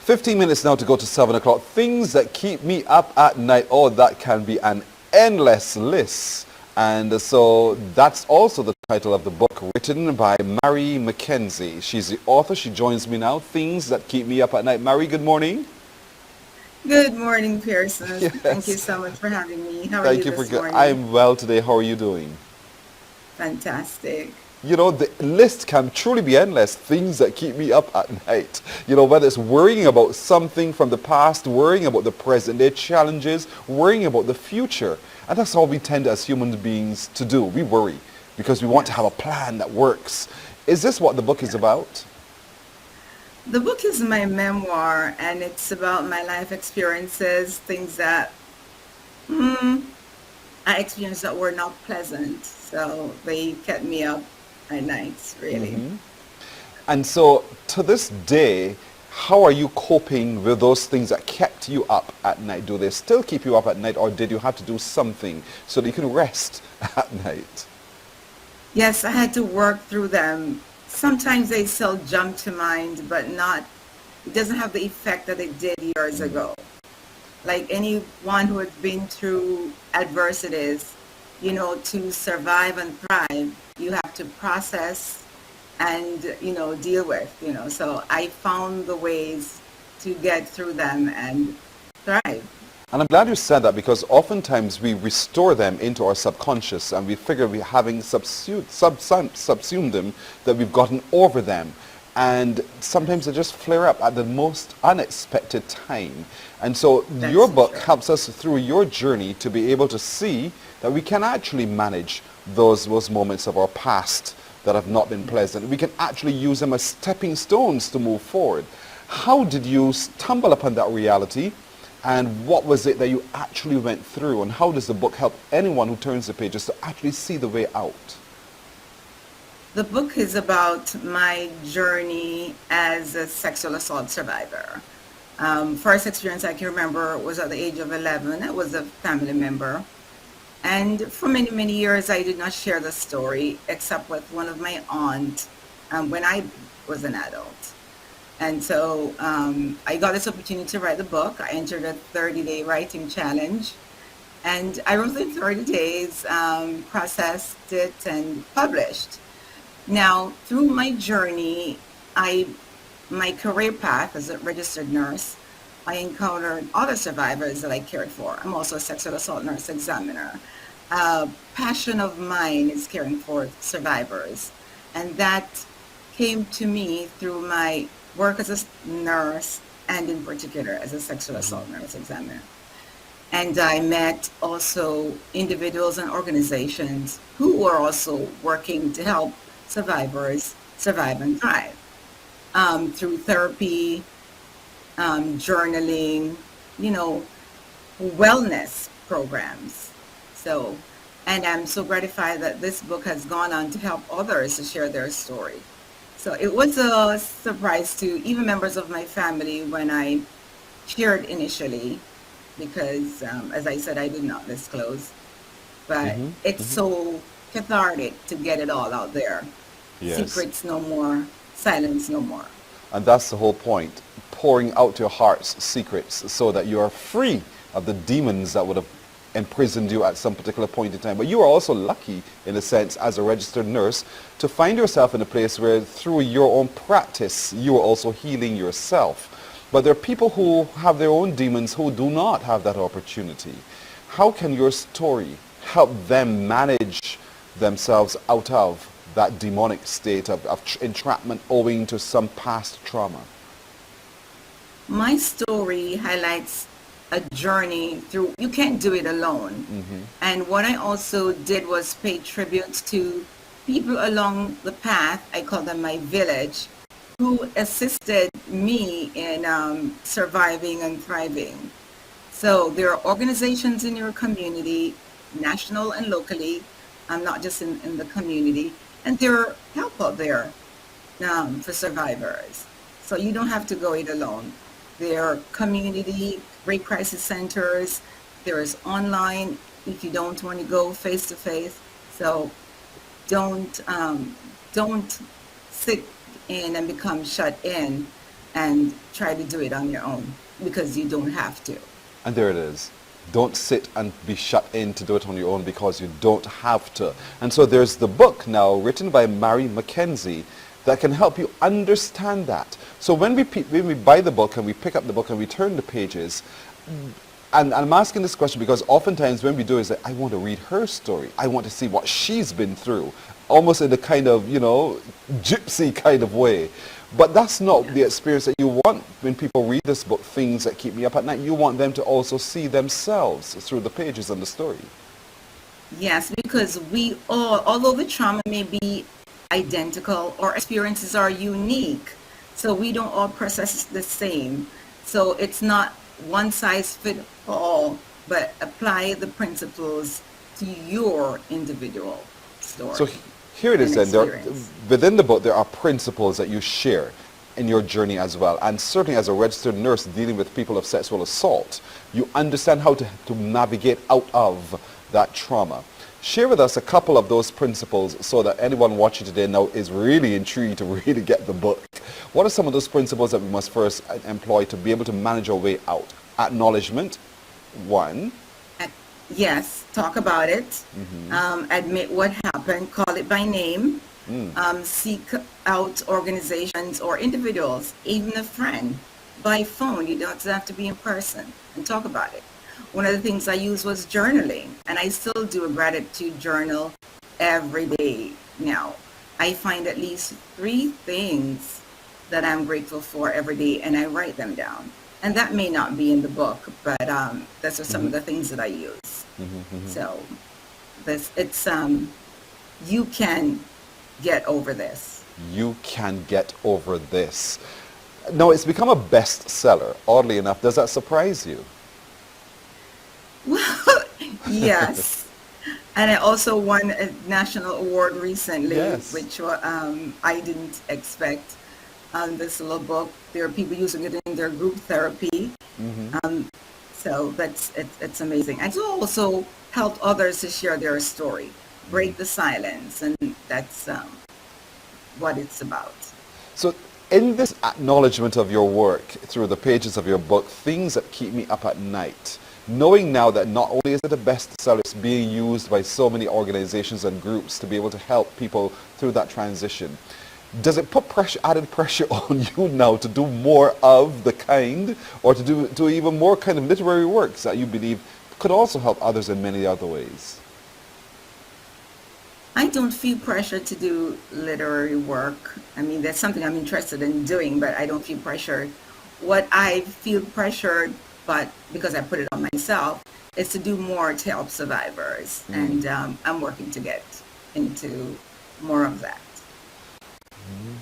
15 minutes now to go to 7 o'clock. Things that keep me up at night. Oh, that can be an endless list. And so that's also the title of the book, written by Mary McKenzie. She's the author. She joins me now. Things that keep me up at night. Mary, good morning. Good morning, Pearson. Thank you Yes. so much for having me. How are Thank you you for this good. morning? I'm well today. How are you doing? Fantastic. You know, the list can truly be endless. Things that keep me up at night. You know, whether it's worrying about something from the past, worrying about the present day challenges, worrying about the future. And that's all we tend as human beings to do. We worry because we want to have a Yes. plan that works. Is this what the book is Yeah. about? The book is my memoir, and it's about my life experiences, things that mm, I experienced that were not pleasant. So they kept me up at night, really. And so to this day, how are you coping with those things that kept you up at night? Do they still keep you up at night, or did you have to do something so that you can rest at night? Yes, I had to work through them. Sometimes they still jump to mind, but not, it doesn't have the effect that it did years ago. Like anyone who has been through adversities, to survive and thrive, you have to process and, deal with, So I found the ways to get through them and thrive. And I'm glad you said that, because oftentimes we restore them into our subconscious and we figure we having subsumed them, that we've gotten over them. And sometimes they just flare up at the most unexpected time. And so That's your so book true. helps us through your journey to be able to see that we can actually manage those moments of our past that have not been pleasant. We can actually use them as stepping stones to move forward. How did you stumble upon that reality? And what was it that you actually went through? And how does the book help anyone who turns the pages to actually see the way out? The book is about my journey as a sexual assault survivor. First experience I can remember was at the age of 11. It was a family member. And for many, many years, I did not share the story except with one of my aunts when I was an adult. And so I got this opportunity to write the book. I entered a 30-day writing challenge. And I wrote it in 30 days, processed it, and published. Now, through my journey, my career path as a registered nurse, I encountered other survivors that I cared for. I'm also a sexual assault nurse examiner. Passion of mine is caring for survivors. And that came to me through my work as a nurse and in particular as a sexual assault nurse examiner. And I met also individuals and organizations who were also working to help survivors survive and thrive through therapy, journaling, you know, wellness programs. So, and I'm so gratified that this book has gone on to help others to share their story. So it was a surprise to even members of my family when I shared initially, because as I said, I did not disclose, but it's so cathartic to get it all out there. Yes. Secrets no more, silence no more. And that's the whole point, pouring out your heart's secrets so that you are free of the demons that would have imprisoned you at some particular point in time. But you are also lucky, in a sense, as a registered nurse, to find yourself in a place where through your own practice, you are also healing yourself. But there are people who have their own demons who do not have that opportunity. How can your story help them manage themselves out of that demonic state of entrapment owing to some past trauma? My story highlights a journey through, you can't do it alone. And what I also did was pay tribute to people along the path, I call them my village, who assisted me in surviving and thriving. So there are organizations in your community, national and locally, not just in the community, and there are help out there for survivors. So you don't have to go it alone. There are community rape crisis centers. There is online if you don't want to go face to face. So don't sit in and become shut in and try to do it on your own because you don't have to. And there it is. Don't sit and be shut in to do it on your own because you don't have to. And so there's the book now written by Mary McKenzie that can help you understand that. So when we buy the book and we pick up the book and we turn the pages, and I'm asking this question because oftentimes when we do is that I want to read her story. I want to see what she's been through, almost in a kind of, gypsy kind of way. But that's not the experience that you want when people read this book, Things That Keep Me Up at Night. You want them to also see themselves through the pages and the story. Yes, because we all, although the trauma may be identical, our experiences are unique. So we don't all process the same. So it's not one size fit all, but apply the principles to your individual story. So here it is then. Within the book, there are principles that you share in your journey as well. And certainly as a registered nurse dealing with people of sexual assault, you understand how to navigate out of that trauma. Share with us a couple of those principles so that anyone watching today now is really intrigued to really get the book. What are some of those principles that we must first employ to be able to manage our way out? Acknowledgement, one. Yes, talk about it. Admit what happened, call it by name. Seek out organizations or individuals, even a friend, by phone. You don't have to be in person, and talk about it. One of the things I used was journaling, and I still do a gratitude journal every day now. I find at least 3 things that I'm grateful for every day, and I write them down. And that may not be in the book, but those are some of the things that I use. So you can get over this. You can get over this. Now, it's become a bestseller, oddly enough. Does that surprise you? Well, yes. And I also won a national award recently, which I didn't expect. This little book, there are people using it in their group therapy. So it's amazing. And to also help others to share their story, break the silence, and that's what it's about. So in this acknowledgement of your work through the pages of your book, Things That Keep Me Up at Night, knowing now that not only is it a bestseller, it's being used by so many organizations and groups to be able to help people through that transition, does it put added pressure on you now to do more of the kind, or to do even more kind of literary works that you believe could also help others in many other ways? I don't feel pressure to do literary work. I mean, that's something I'm interested in doing, but I don't feel pressured. What I feel pressured, but because I put it on myself, is to do more to help survivors. And I'm working to get into more of that.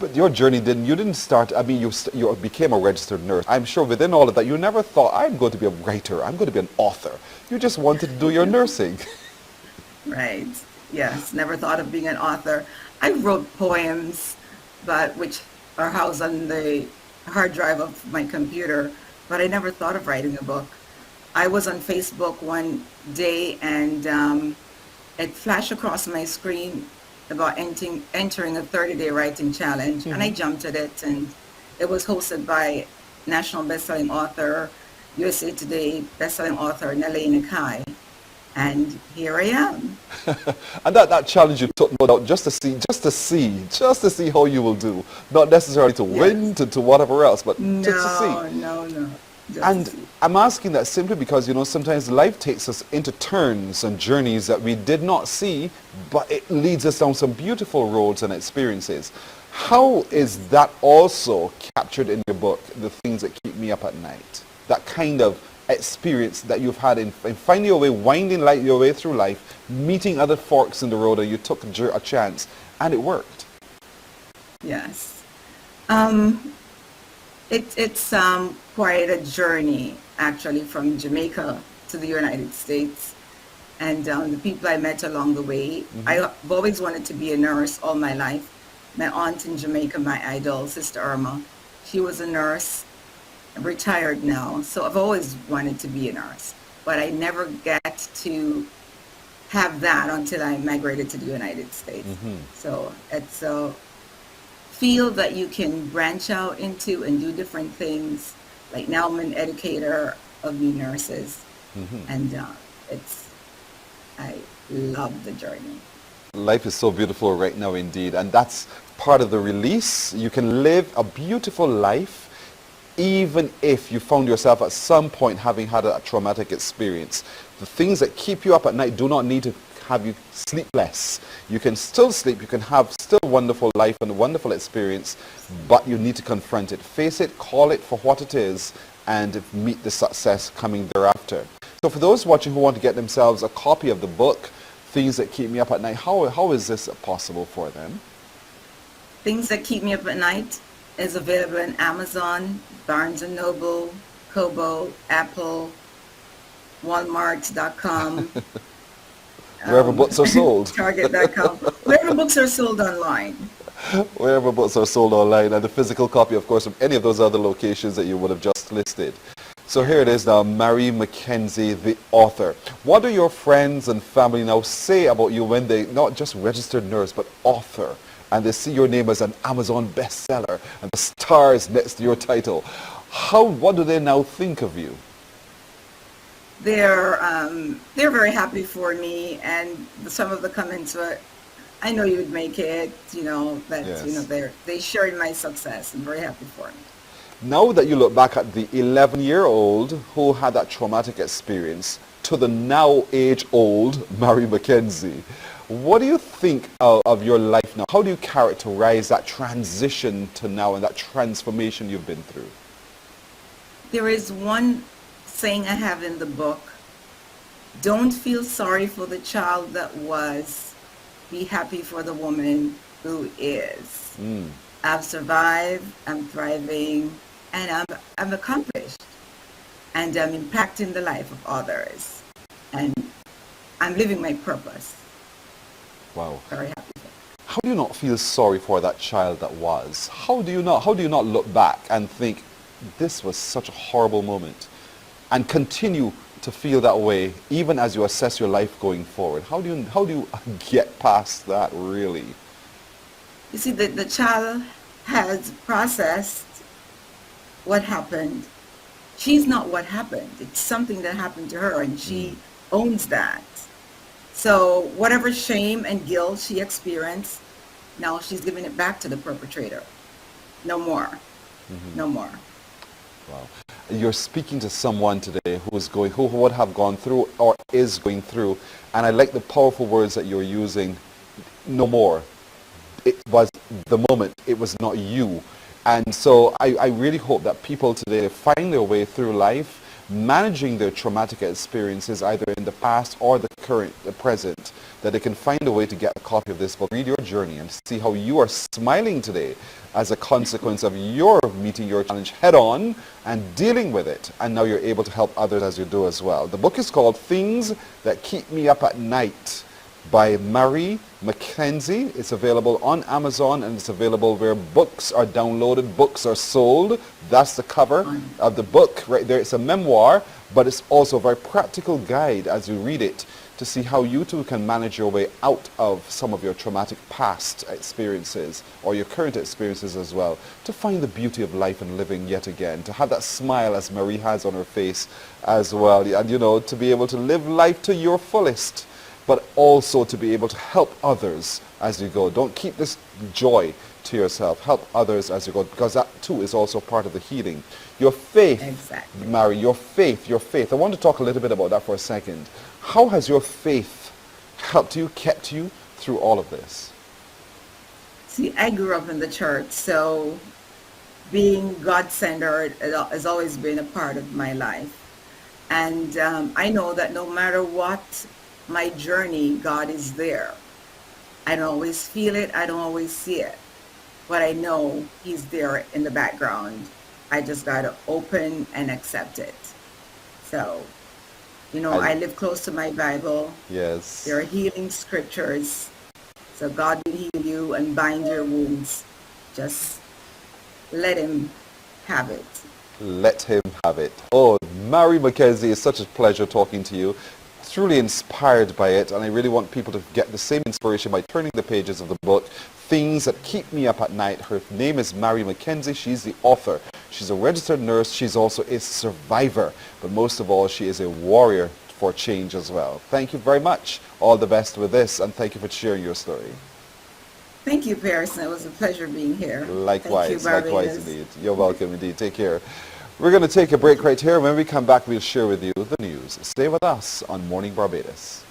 But your journey didn't start, I mean, you became a registered nurse. I'm sure within all of that, you never thought, I'm going to be a writer, I'm going to be an author. You just wanted to do your nursing. Right. Yes. Never thought of being an author. I wrote poems, which are housed on the hard drive of my computer, but I never thought of writing a book. I was on Facebook one day and it flashed across my screen about entering a 30-day writing challenge, and I jumped at it, and it was hosted by national bestselling author, USA Today bestselling author Nalena Kai, and here I am. And that challenge you took no doubt just to see how you will do, not necessarily to win, to whatever else, but just to see. No. And I'm asking that simply because, sometimes life takes us into turns and journeys that we did not see, but it leads us down some beautiful roads and experiences. How is that also captured in your book, The Things That Keep Me Up at Night? That kind of experience that you've had in finding your way, winding your way through life, meeting other forks in the road, and you took a chance, and it worked. Yes. It's quite a journey, actually, from Jamaica to the United States, and the people I met along the way. I've always wanted to be a nurse all my life. My aunt in Jamaica, my idol, Sister Irma, she was a nurse, retired now, so I've always wanted to be a nurse, but I never get to have that until I migrated to the United States. So it's field that you can branch out into and do different things. Like now I'm an educator of new nurses, and it's I love the journey. Life is so beautiful right now indeed, and that's part of the release. You can live a beautiful life even if you found yourself at some point having had a traumatic experience. The things that keep you up at night do not need to have you sleep less. You can still sleep, you can have still wonderful life and a wonderful experience, but you need to confront it, face it, call it for what it is, and meet the success coming thereafter. So for those watching who want to get themselves a copy of the book, Things That Keep Me Up at Night, how is this possible for them? Things That Keep Me Up at Night is available on Amazon, Barnes & Noble, Kobo, Apple, Walmart.com. Wherever books are sold. Target.com. Wherever books are sold online. Wherever books are sold online, and the physical copy, of course, from any of those other locations that you would have just listed. So here it is now, Mary McKenzie, the author. What do your friends and family now say about you when they, not just registered nurse, but author, and they see your name as an Amazon bestseller and the stars next to your title? What do they now think of you? They're very happy for me, and some of the comments were, I know you'd make it, that, Yes. they shared my success and very happy for me. Now that you look back at the 11-year-old who had that traumatic experience to the now age-old Mary McKenzie, what do you think of your life now? How do you characterize that transition to now and that transformation you've been through? There is one saying I have in the book: don't feel sorry for the child that was, be happy for the woman who is. I've survived, I'm thriving, and I'm accomplished, and I'm impacting the life of others, and I'm living my purpose. Wow. Very happy. How do you not feel sorry for that child that was? How do you not look back and think, this was such a horrible moment, and continue to feel that way even as you assess your life going forward? How do you get past that, really? You see, the child has processed what happened. She's not what happened. It's something that happened to her, and she owns that. So whatever shame and guilt she experienced, now she's giving it back to the perpetrator. No more. No more. Wow. You're speaking to someone today who would have gone through or is going through, and I like the powerful words that you're using. No more. It was the moment. It was not you. And so I really hope that people today find their way through life, managing their traumatic experiences either in the past or the present, that they can find a way to get a copy of this book, read your journey, and see how you are smiling today as a consequence of your meeting your challenge head on and dealing with it. And now you're able to help others as you do as well. The book is called Things That Keep Me Up at Night by Mary McKenzie. It's available on Amazon, and it's available where books are downloaded, books are sold. That's the cover of the book right there. It's a memoir, but it's also a very practical guide as you read it to see how you too can manage your way out of some of your traumatic past experiences or your current experiences as well, to find the beauty of life and living yet again, to have that smile as Marie has on her face as well, and to be able to live life to your fullest, but also to be able to help others as you go. Don't keep this joy to yourself. Help others as you go, because that too is also part of the healing. Your faith, Exactly. Mary, your faith. I want to talk a little bit about that for a second. How has your faith helped you, kept you through all of this? See, I grew up in the church, so being God-centered has always been a part of my life. And I know that no matter what my journey, God is there. I don't always feel it, I don't always see it, but I know he's there in the background. I just got to open and accept it. So, I live close to my Bible. Yes. There are healing scriptures. So God will heal you and bind your wounds. Just let him have it. Let him have it. Oh, Mary McKenzie, it's such a pleasure talking to you. truly inspired by it, and I really want people to get the same inspiration by turning the pages of the book, Things That Keep Me Up at Night. Her name is Mary McKenzie. She's the author. She's a registered nurse. She's also a survivor. But most of all, she is a warrior for change as well. Thank you very much. All the best with this, and thank you for sharing your story. Thank you, Pearson. It was a pleasure being here. Likewise, Thank you, likewise Barbados. indeed. You're welcome indeed. Take care. We're going to take a break right here. When we come back, we'll share with you the news. Stay with us on Morning Barbados.